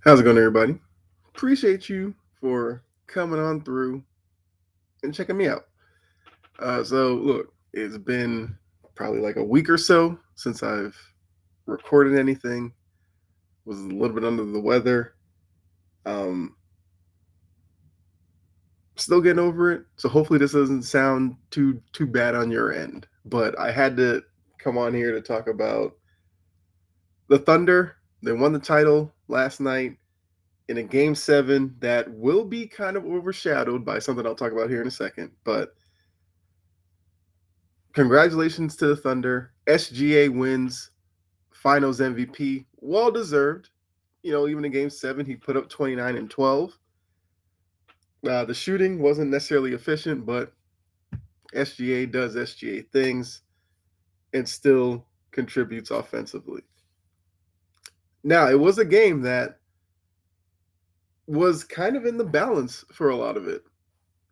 How's it going, everybody? Appreciate you for coming on through and checking me out. Look, it's been probably like a week or so since I've recorded anything. Was a little bit under the weather. Um, Still getting over it. So hopefully this doesn't sound too bad on your end. But I had to come on here to talk about the Thunder. They won the title last night in a game 7 that will be kind of overshadowed by something I'll talk about here in a second. But congratulations to the Thunder. SGA wins Finals MVP. Well deserved. Even in game 7, he put up 29 and 12. The shooting wasn't necessarily efficient, but SGA does SGA things and still contributes offensively. Now, it was a game that was kind of in the balance for a lot of it.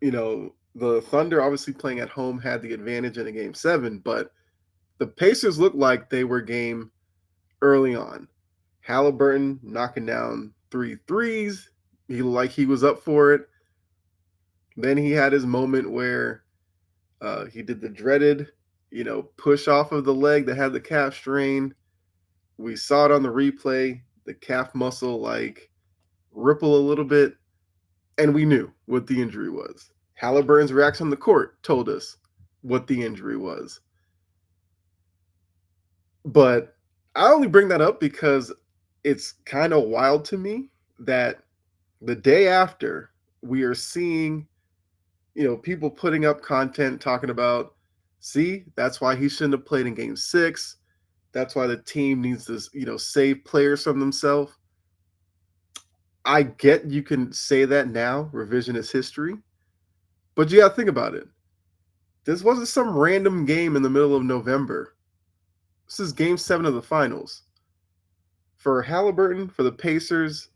The Thunder obviously playing at home had the advantage in a game 7, but the Pacers looked like they were game early on. Haliburton knocking down 3 threes. He looked like he was up for it. Then he had his moment where he did the dreaded, push off of the leg that had the calf strain. We saw it on the replay, the calf muscle like ripple a little bit, and we knew what the injury was. Halliburton's reaction on the court told us what the injury was. But I only bring that up because it's kind of wild to me that the day after we are seeing, people putting up content talking about, see, that's why he shouldn't have played in game 6. That's why the team needs to, save players from themselves. I get you can say that now, revisionist history, but you got to think about it. This wasn't some random game in the middle of November. This is game 7 of the finals. For Haliburton, for the Pacers,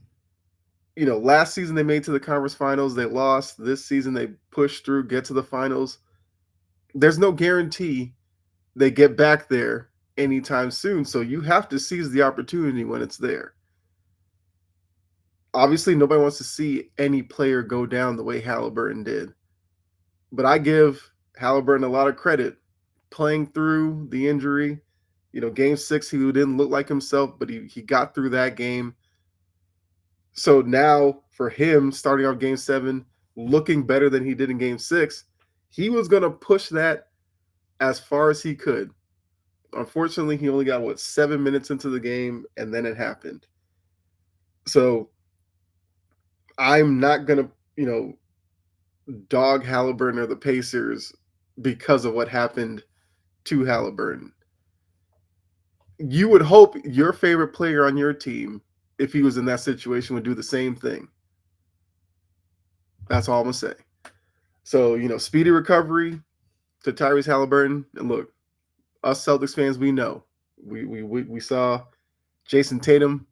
last season they made to the conference finals. They lost. This season they pushed through, get to the finals. There's no guarantee they get back there anytime soon. So you have to seize the opportunity when it's there. Obviously, nobody wants to see any player go down the way Haliburton did. But I give Haliburton a lot of credit playing through the injury. Game 6, he didn't look like himself, but he got through that game. So now for him, starting off game 7, looking better than he did in game 6, he was going to push that as far as he could. Unfortunately, he only got, 7 minutes into the game, and then it happened. So I'm not going to, dog Haliburton or the Pacers because of what happened to Haliburton. You would hope your favorite player on your team, if he was in that situation, would do the same thing. That's all I'm going to say. So, speedy recovery to Tyrese Haliburton. And look, us Celtics fans, we know. We saw Jason Tatum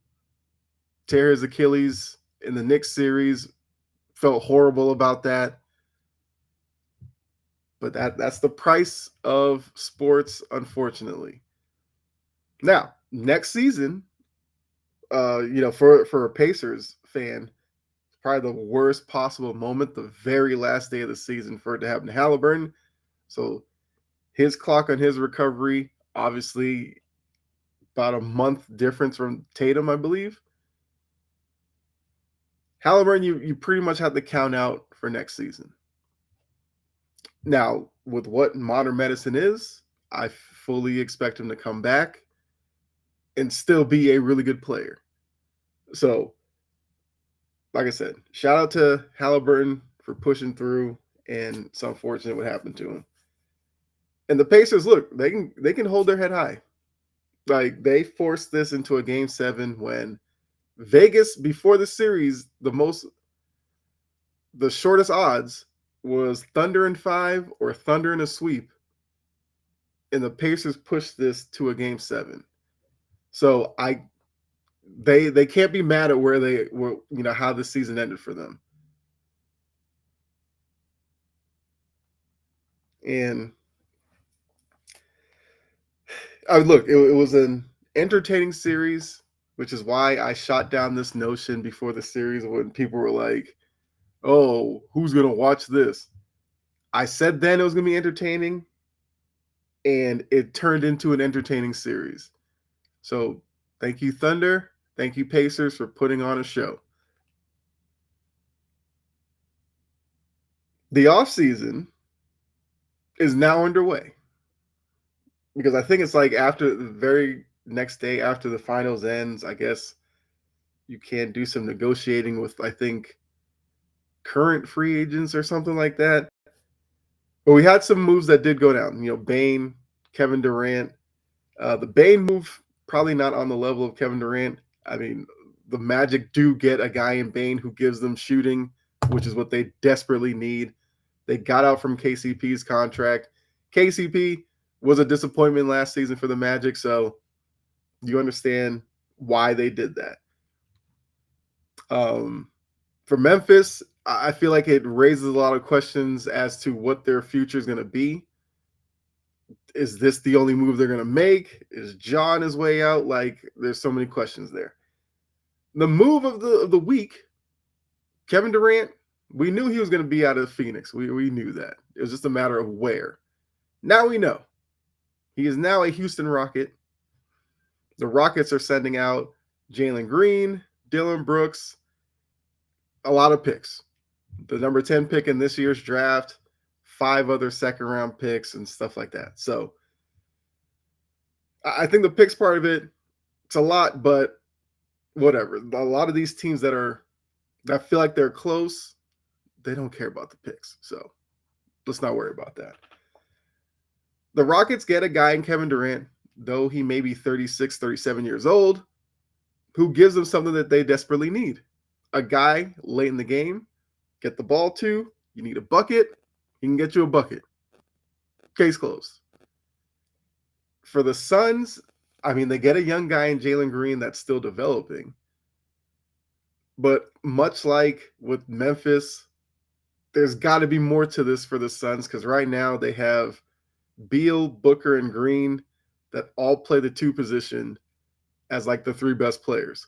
tear his Achilles in the Knicks series. Felt horrible about that. But that's the price of sports, unfortunately. Now, next season, for a Pacers fan, probably the worst possible moment, the very last day of the season for it to happen to Haliburton. So his clock on his recovery, obviously about a month difference from Tatum, I believe. Haliburton, you pretty much have to count out for next season. Now, with what modern medicine is, I fully expect him to come back and still be a really good player. So, like I said, shout out to Haliburton for pushing through, and it's unfortunate what happened to him. And the Pacers, look, they can hold their head high. Like, they forced this into a game 7 when Vegas, before the series, the shortest odds was Thunder in 5 or Thunder in a sweep. And the Pacers pushed this to a game 7. So they can't be mad at where they were, how the season ended for them. And look, it was an entertaining series. which is why I shot down this notion before the series when people were like, "Oh, who's gonna watch this?" I said then it was gonna be entertaining, and it turned into an entertaining series. So thank you, Thunder. Thank you, Pacers, for putting on a show. The offseason is now underway because I think it's like after the very next day after the finals ends, I guess you can do some negotiating with, I think, current free agents or something like that. But we had some moves that did go down. Bane, Kevin Durant. The Bane move probably not on the level of Kevin Durant. I mean, the Magic do get a guy in Bane who gives them shooting, which is what they desperately need. They got out from KCP's contract. KCP was a disappointment last season for the Magic, so you understand why they did that. For Memphis, I feel like it raises a lot of questions as to what their future is going to be. Is this the only move they're going to make? Is John his way out? Like, there's so many questions there. The move of the week, Kevin Durant, we knew he was going to be out of Phoenix. We knew that. It was just a matter of where. Now we know. He is now a Houston Rocket. The Rockets are sending out Jalen Green, Dylan Brooks, a lot of picks. The number 10 pick in this year's draft, 5 other second-round picks and stuff like that. So I think the picks part of it, it's a lot, but whatever. A lot of these teams that feel like they're close, they don't care about the picks. So let's not worry about that. The Rockets get a guy in Kevin Durant, though he may be 36, 37 years old, who gives them something that they desperately need. A guy late in the game, get the ball to, you need a bucket, he can get you a bucket. Case closed. For the Suns, I mean, they get a young guy in Jalen Green that's still developing. But much like with Memphis, there's got to be more to this for the Suns because right now they have Beal, Booker, and Green that all play the 2 position as like the 3 best players.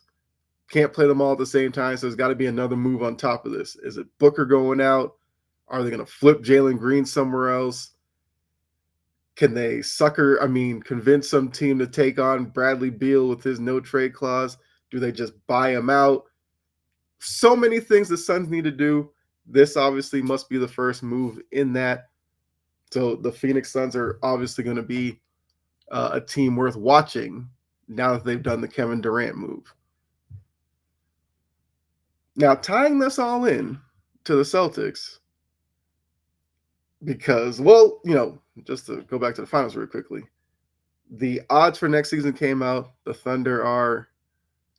Can't play them all at the same time, so there's got to be another move on top of this. Is it Booker going out? Are they going to flip Jalen Green somewhere else? Can they convince some team to take on Bradley Beal with his no trade clause? Do they just buy him out? So many things the Suns need to do. This obviously must be the first move in that. So the Phoenix Suns are obviously going to be a team worth watching now that they've done the Kevin Durant move. Now, tying this all in to the Celtics, because, just to go back to the finals real quickly, the odds for next season came out. The Thunder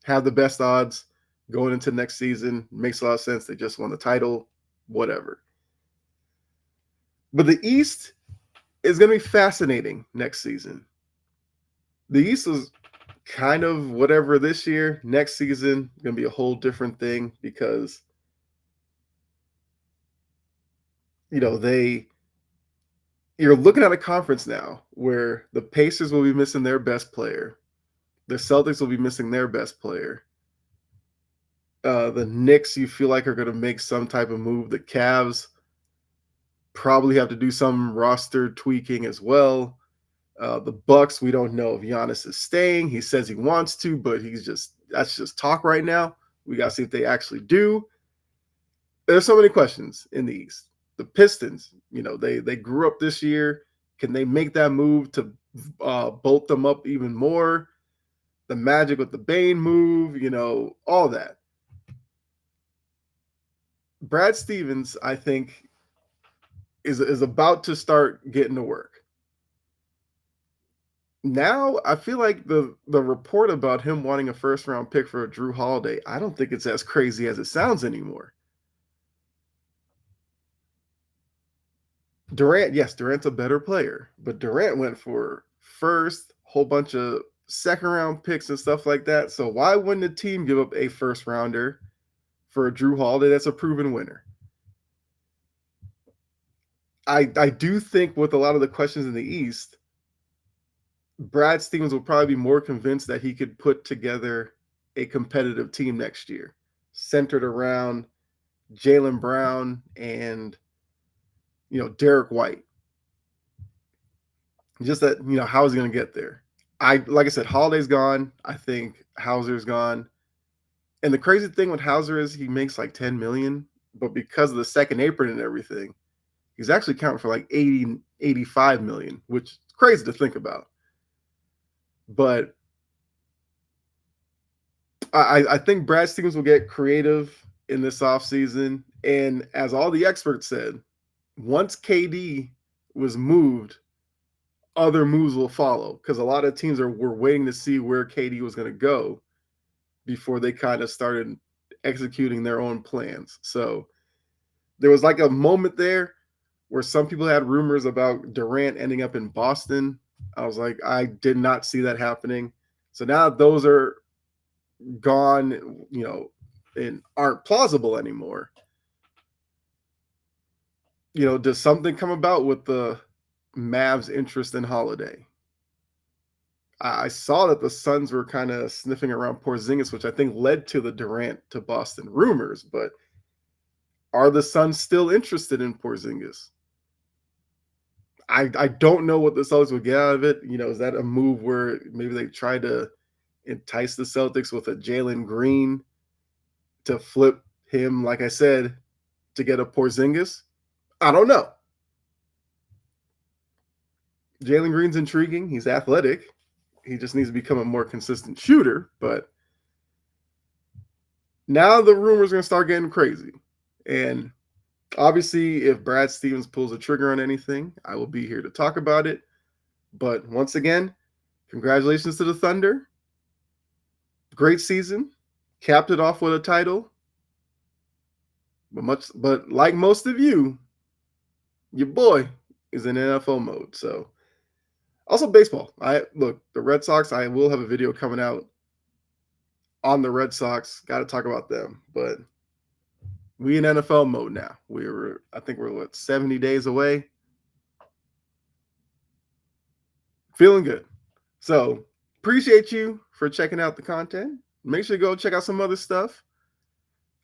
have the best odds going into next season. Makes a lot of sense. They just won the title, whatever. But the East is going to be fascinating next season. The East is kind of whatever this year. Next season, going to be a whole different thing because, you're looking at a conference now where the Pacers will be missing their best player. The Celtics will be missing their best player. The Knicks, you feel like, are going to make some type of move. The Cavs probably have to do some roster tweaking as well. The Bucks, we don't know if Giannis is staying. He says he wants to, but that's just talk right now. We got to see if they actually do. There's so many questions in the East. The Pistons, they grew up this year. Can they make that move to bolt them up even more? The Magic with the Bane move, all that. Brad Stevens, I think, is about to start getting to work. Now, I feel like the report about him wanting a first-round pick for Drew Holiday, I don't think it's as crazy as it sounds anymore. Durant, yes, Durant's a better player, but Durant went for first, whole bunch of second-round picks and stuff like that. So why wouldn't a team give up a first-rounder for a Drew Holiday that's a proven winner? I do think with a lot of the questions in the East, Brad Stevens will probably be more convinced that he could put together a competitive team next year, centered around Jaylen Brown and Derek White. Just that, how is he going to get there? Like I said, Holiday's gone. I think Hauser's gone. And the crazy thing with Hauser is he makes like 10 million, but because of the second apron and everything, he's actually counting for like 80, 85 million, which is crazy to think about. But I think Brad Stevens will get creative in this offseason. And as all the experts said, once KD was moved, other moves will follow because a lot of teams were waiting to see where KD was going to go before they kind of started executing their own plans. So there was like a moment there where some people had rumors about Durant ending up in Boston. I was like, I did not see that happening. So now those are gone, and aren't plausible anymore. Does something come about with the Mavs' interest in Holiday? I saw that the Suns were kind of sniffing around Porzingis, which I think led to the Durant to Boston rumors. But are the Suns still interested in Porzingis? I don't know what the Celtics would get out of it. Is that a move where maybe they try to entice the Celtics with a Jalen Green to flip him, like I said, to get a Porzingis? I don't know. Jalen Green's intriguing. He's athletic. He just needs to become a more consistent shooter. But now the rumors are going to start getting crazy. And obviously, if Brad Stevens pulls a trigger on anything, I will be here to talk about it. But once again, congratulations to the Thunder. Great season. Capped it off with a title. But like most of you, your boy is in NFL mode. So also baseball. The Red Sox, I will have a video coming out on the Red Sox. Got to talk about them. But we in NFL mode now. I think we're 70 days away. Feeling good. So appreciate you for checking out the content. Make sure to go check out some other stuff.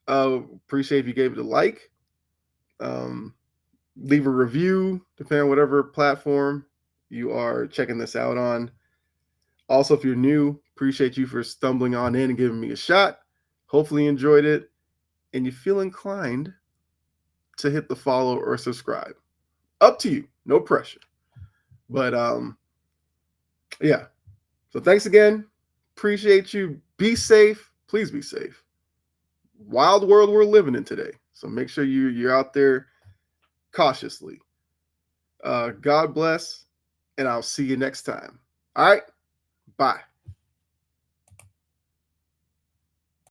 Appreciate if you gave it a like. Leave a review, depending on whatever platform you are checking this out on. Also, if you're new, appreciate you for stumbling on in and giving me a shot. Hopefully you enjoyed it and you feel inclined to hit the follow or subscribe. Up to you. No pressure. But yeah. So thanks again. Appreciate you. Be safe. Please be safe. Wild world we're living in today. So make sure you're out there cautiously. God bless, and I'll see you next time. All right. Bye.